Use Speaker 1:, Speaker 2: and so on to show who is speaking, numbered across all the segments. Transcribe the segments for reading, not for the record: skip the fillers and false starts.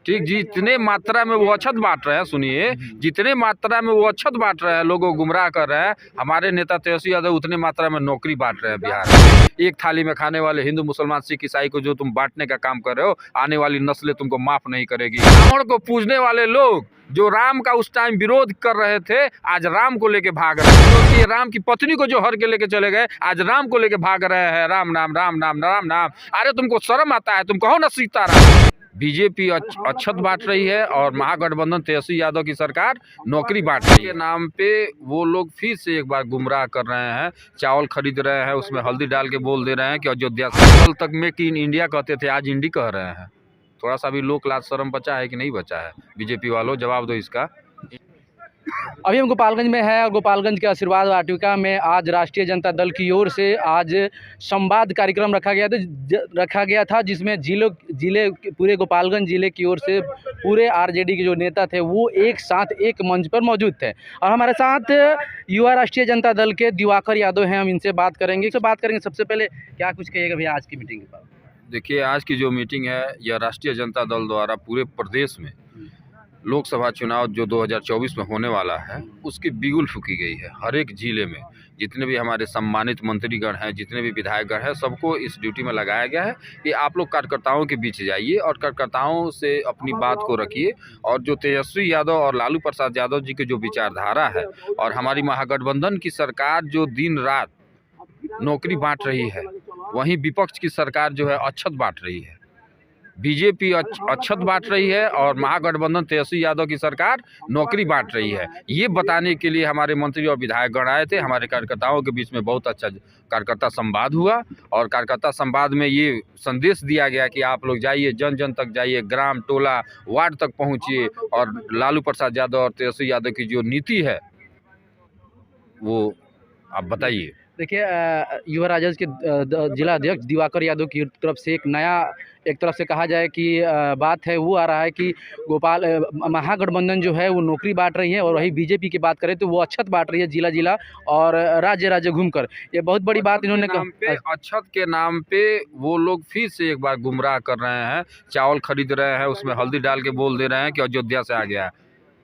Speaker 1: ठीक, जितने मात्रा में वो अक्षत बांट रहे हैं, सुनिए, जितने मात्रा में वो अक्षत बांट रहे हैं, लोगों को गुमराह कर रहे हैं, हमारे नेता तेजस्वी यादव उतने मात्रा में नौकरी बांट रहे हैं बिहार में। एक थाली में खाने वाले हिंदू मुसलमान सिख ईसाई को जो तुम बांटने का काम कर रहे हो, आने वाली नस्लें तुमको माफ नहीं करेगी। रावण को पूजने वाले लोग जो राम का उस टाइम विरोध कर रहे थे, आज राम को लेके भाग रहे हैं। क्योंकि राम की पत्नी को जो हर के लेके चले गए, आज राम को लेके भाग रहे हैं। राम नाम राम नाम राम नाम। अरे तुमको शर्म आता है? तुम कहो ना सीताराम। बीजेपी अक्षत बांट रही है और महागठबंधन तेजस्वी यादव की सरकार नौकरी बांट रही है। नाम पे वो लोग फिर से एक बार गुमराह कर रहे हैं। चावल खरीद रहे हैं, उसमें हल्दी डाल के बोल दे रहे हैं कि अयोध्या से। कल तक मेक इन इंडिया कहते थे, आज इंडी कह रहे हैं। थोड़ा सा भी लोक लाज शर्म बचा है कि नहीं बचा है? बीजेपी वालों, जवाब दो इसका।
Speaker 2: अभी हम गोपालगंज में है और गोपालगंज के आशीर्वाद वाटिका में आज राष्ट्रीय जनता दल की ओर से आज संवाद कार्यक्रम रखा गया था जिसमें जिले पूरे गोपालगंज जिले की ओर से पूरे आरजेडी के जो नेता थे वो एक साथ एक मंच पर मौजूद थे। और हमारे साथ युवा राष्ट्रीय जनता दल के दिवाकर यादव हैं, हम इनसे बात करेंगे। सबसे पहले क्या कुछ कहिएगा भैया आज की मीटिंग के बाद?
Speaker 1: देखिए, आज की जो मीटिंग है यह राष्ट्रीय जनता दल द्वारा पूरे प्रदेश में लोकसभा चुनाव जो 2024 में होने वाला है उसकी बिगुल फूकी गई है। हर एक जिले में जितने भी हमारे सम्मानित मंत्रीगण हैं, जितने भी विधायकगण हैं, सबको इस ड्यूटी में लगाया गया है कि आप लोग कार्यकर्ताओं के बीच जाइए और कार्यकर्ताओं से अपनी बात को रखिए। और जो तेजस्वी यादव और लालू प्रसाद यादव जी की जो विचारधारा है और हमारी महागठबंधन की सरकार जो दिन रात नौकरी बांट रही है, वहीं विपक्ष की सरकार जो है अक्षत बांट रही है। बीजेपी अक्षत बांट रही है और महागठबंधन तेजस्वी यादव की सरकार नौकरी बांट रही है। ये बताने के लिए हमारे मंत्री और विधायकगण आए थे। हमारे कार्यकर्ताओं के बीच में बहुत अच्छा कार्यकर्ता संवाद हुआ और कार्यकर्ता संवाद में ये संदेश दिया गया कि आप लोग जाइए, जन जन तक जाइए, ग्राम टोला वार्ड तक पहुँचिए और लालू प्रसाद यादव और तेजस्वी यादव की जो नीति है वो आप बताइए।
Speaker 2: देखिए, युवा राजद के जिला अध्यक्ष दिवाकर यादव की तरफ से एक तरफ से कहा जाए कि बात है वो आ रहा है कि महागठबंधन जो है वो नौकरी बांट रही है और वही बीजेपी की बात करें तो वो अक्षत बांट रही है जिला जिला और राज्य राज्य घूमकर। ये बहुत बड़ी बात इन्होंने कहा।
Speaker 1: अक्षत के नाम पे वो लोग फिर से एक बार गुमराह कर रहे हैं। चावल खरीद रहे हैं, उसमें हल्दी डाल के बोल दे रहे हैं कि अयोध्या से आ गया है।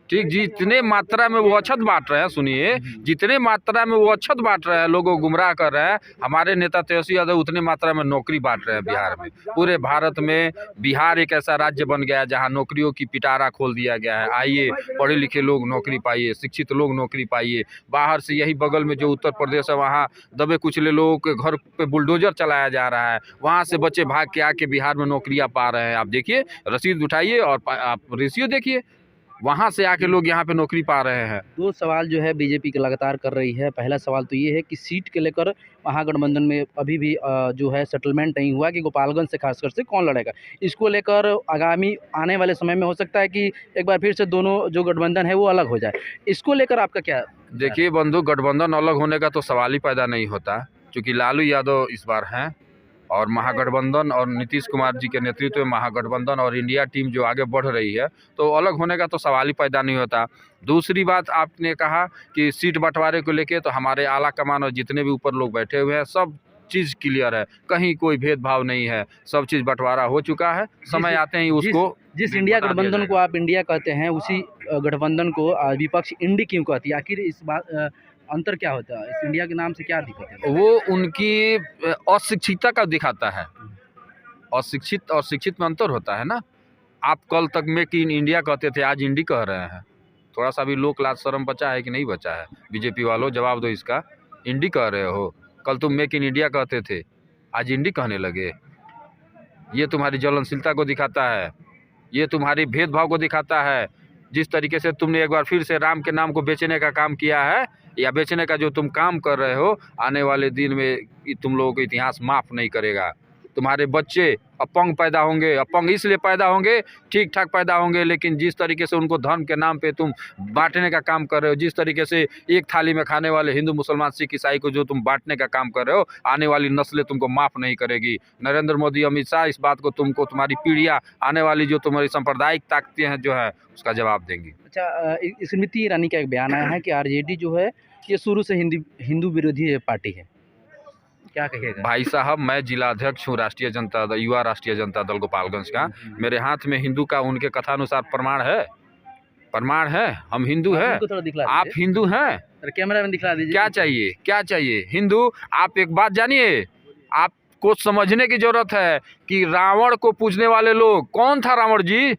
Speaker 1: ठीक, जितने मात्रा में वो अक्षत बांट रहे हैं, सुनिए, जितने मात्रा में वो अक्षत बांट रहे हैं, लोगों को गुमराह कर रहे हैं, हमारे नेता तेजस्वी यादव उतने मात्रा में नौकरी बांट रहे हैं बिहार में। पूरे भारत में बिहार एक ऐसा राज्य बन गया है जहां नौकरियों की पिटारा खोल दिया गया है। आइए, पढ़े लिखे लोग नौकरी पाइए, शिक्षित लोग नौकरी पाइए। बाहर से यही बगल में जो उत्तर प्रदेश है, वहाँ दबे कुचले लोगों के घर पे बुलडोजर चलाया जा रहा है। वहाँ से बच्चे भाग के आके बिहार में नौकरियाँ पा रहे हैं। आप देखिए, रसीद उठाइए और आप रेशियो देखिए, वहाँ से आके लोग यहाँ पे नौकरी पा रहे हैं।
Speaker 2: दो सवाल जो है बीजेपी के लगातार कर रही है। पहला सवाल तो ये है कि सीट के लेकर महागठबंधन में अभी भी जो है सेटलमेंट नहीं हुआ कि गोपालगंज से खासकर से कौन लड़ेगा। इसको लेकर आगामी आने वाले समय में हो सकता है कि एक बार फिर से दोनों जो गठबंधन है वो अलग हो जाए। इसको लेकर आपका क्या?
Speaker 1: देखिए बंधु, गठबंधन अलग होने का तो सवाल ही पैदा नहीं होता, क्योंकि लालू यादव इस बार हैं और महागठबंधन और नीतीश कुमार जी के नेतृत्व में महागठबंधन और इंडिया टीम जो आगे बढ़ रही है, तो अलग होने का तो सवाल ही पैदा नहीं होता। दूसरी बात, आपने कहा कि सीट बंटवारे को लेके, तो हमारे आला कमान और जितने भी ऊपर लोग बैठे हुए हैं सब चीज़ क्लियर है, कहीं कोई भेदभाव नहीं है, सब चीज़ बंटवारा हो चुका है। समय आते ही उसको
Speaker 2: जिस इंडिया गठबंधन को आप इंडिया कहते हैं, उसी गठबंधन को विपक्ष इंडी क्यों कहती है? आखिर इस बात अंतर क्या होता है? इस इंडिया के नाम से क्या दिक्कत है?
Speaker 1: वो उनकी अशिक्षितता का दिखाता है। अशिक्षित और शिक्षित में अंतर होता है ना। आप कल तक मेक इन इंडिया कहते थे, आज इंडी कह रहे हैं। थोड़ा सा भी लोक लाज शर्म बचा है कि नहीं बचा है? बीजेपी वालों, जवाब दो इसका। इंडी कह रहे हो, कल तुम मेक इन इंडिया कहते थे, आज इंडी कहने लगे। ये तुम्हारी ज्वलनशीलता को दिखाता है, ये तुम्हारी भेदभाव को दिखाता है। जिस तरीके से तुमने एक बार फिर से राम के नाम को बेचने का काम किया है, या बेचने का जो तुम काम कर रहे हो, आने वाले दिन में तुम लोगों को इतिहास माफ़ नहीं करेगा। तुम्हारे बच्चे अपंग पैदा होंगे। अपंग इसलिए पैदा होंगे, ठीक ठाक पैदा होंगे, लेकिन जिस तरीके से उनको धर्म के नाम पे तुम बांटने का काम कर रहे हो, जिस तरीके से एक थाली में खाने वाले हिंदू मुसलमान सिख ईसाई को जो तुम बांटने का काम कर रहे हो, आने वाली नस्लें तुमको माफ़ नहीं करेगी। नरेंद्र मोदी, अमित शाह इस बात को तुमको, तुम्हारी पीढ़ियाँ, आने वाली जो तुम्हारी सांप्रदायिक ताकतें हैं जो है, उसका जवाब देंगी।
Speaker 2: अच्छा, स्मृति ईरानी का एक बयान आया है कि आरजेडी जो है ये शुरू से हिंदू विरोधी पार्टी है। क्या कहिएगा?
Speaker 1: भाई साहब, मैं जिला अध्यक्ष हूँ राष्ट्रीय जनता दल, युवा राष्ट्रीय जनता दल गोपालगंज का। मेरे हाथ में हिंदू का उनके कथानुसार प्रमाण है, हम हिंदू हैं।
Speaker 2: हमको थोड़ा दिखला
Speaker 1: आप
Speaker 2: दीजिए।
Speaker 1: हिंदू हैं,
Speaker 2: अरे कैमरा में दिखला दीजिए।
Speaker 1: क्या चाहिए, क्या चाहिए? हिंदू, आप एक बात जानिए, आपको समझने की जरूरत है कि रावण को पूजने वाले लोग, कौन था रावण जी?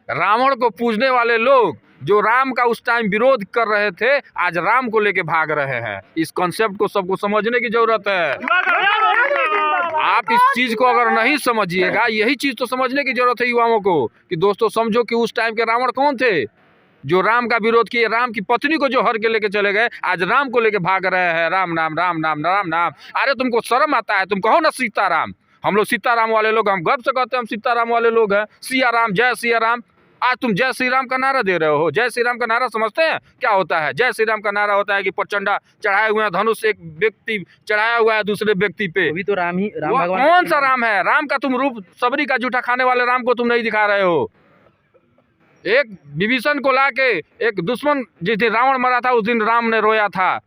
Speaker 1: रावण को पूजने वाले लोग जो राम का उस टाइम विरोध कर रहे थे, आज राम को लेके भाग रहे हैं। इस कॉन्सेप्ट को सबको समझने की जरूरत है। आप इस चीज को अगर नहीं समझिएगा, यही चीज तो समझने की जरूरत है युवाओं को, कि दोस्तों समझो कि उस टाइम के रावण कौन थे, जो राम का विरोध किए, राम की पत्नी को जो हर के लेके चले गए, आज राम को लेके भाग रहे हैं। राम नाम, राम नाम, राम नाम। अरे तुमको शर्म आता है? तुम कहो ना सीताराम। हम लोग सीताराम वाले लोग, हम गर्व से कहते हैं हम सीताराम वाले लोग हैं। सिया राम, जय सिया राम। आज तुम जय श्री राम का नारा दे रहे हो। जय श्री राम का नारा समझते हैं क्या होता है? जय श्री राम का नारा होता है कि प्रचंडा चढ़ाए हुए हैं, धनुष एक व्यक्ति चढ़ाया हुआ है दूसरे व्यक्ति पे।
Speaker 2: अभी तो राम
Speaker 1: वो
Speaker 2: भगवान
Speaker 1: कौन सा राम है? राम का तुम रूप, सबरी का जूठा खाने वाले राम को तुम नहीं दिखा रहे हो। एक विभीषण को लाके, एक दुश्मन जिस दिन रावण मरा था उस दिन राम ने रोया था,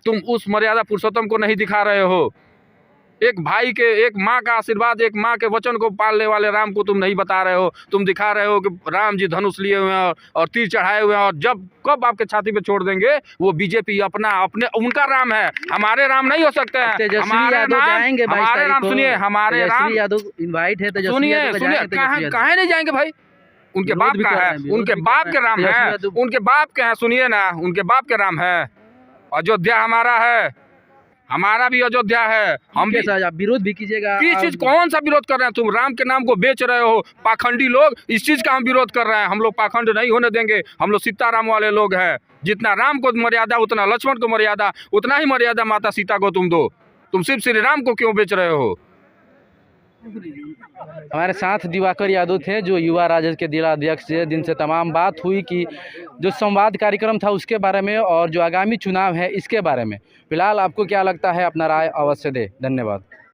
Speaker 1: तुम उस मर्यादा पुरुषोत्तम को नहीं दिखा रहे हो। एक भाई के, एक माँ का आशीर्वाद, एक माँ के वचन को पालने वाले राम को तुम नहीं बता रहे हो। तुम दिखा रहे हो कि राम जी धनुष लिए हुए हैं और तीर चढ़ाए हुए हैं, और जब कब आपके छाती पे छोड़ देंगे वो बीजेपी अपने उनका राम है, हमारे राम नहीं हो सकते हैं।
Speaker 2: तेजस्वी यादव जाएंगे 22
Speaker 1: हमारे
Speaker 2: तारीख
Speaker 1: राम
Speaker 2: को।
Speaker 1: सुनिए, हमारे राम,
Speaker 2: तेजस्वी यादव इनवाइट है। तेजस्वी
Speaker 1: सुनिए
Speaker 2: यादव
Speaker 1: सुनिए,
Speaker 2: जाएंगे, तेजस्वी यादव।
Speaker 1: कहाँ नहीं जाएंगे भाई? उनके
Speaker 2: विरोध
Speaker 1: बाप
Speaker 2: भी
Speaker 1: का
Speaker 2: कर रहे
Speaker 1: है,
Speaker 2: हैं, विरोध
Speaker 1: उनके
Speaker 2: भी
Speaker 1: बाप
Speaker 2: कर
Speaker 1: के
Speaker 2: रहे हैं।
Speaker 1: राम
Speaker 2: तेजस्वी
Speaker 1: है,
Speaker 2: यादव-
Speaker 1: उनके बाप के हैं। सुनिए ना, उनके बाप के राम है। अयोध्या हमारा है, हमारा भी अयोध्या है। हम भी,
Speaker 2: आप विरोध भी कीजिएगा।
Speaker 1: किस चीज, कौन सा विरोध कर रहे हैं? तुम राम के नाम को बेच रहे हो, पाखंडी लोग। इस चीज का हम विरोध कर रहे हैं। हम लोग पाखंड नहीं होने देंगे। हम लोग सीताराम वाले लोग हैं। जितना राम को मर्यादा, उतना लक्ष्मण को मर्यादा, उतना ही मर्यादा माता सीता को तुम दो। तुम सिर्फ श्री राम को क्यों बेच रहे हो?
Speaker 2: हमारे साथ दिवाकर यादव थे, जो युवा राजद के जिला अध्यक्ष है, जिनसे तमाम बात हुई कि जो संवाद कार्यक्रम था उसके बारे में और जो आगामी चुनाव है इसके बारे में। फिलहाल आपको क्या लगता है? अपना राय अवश्य दें। धन्यवाद।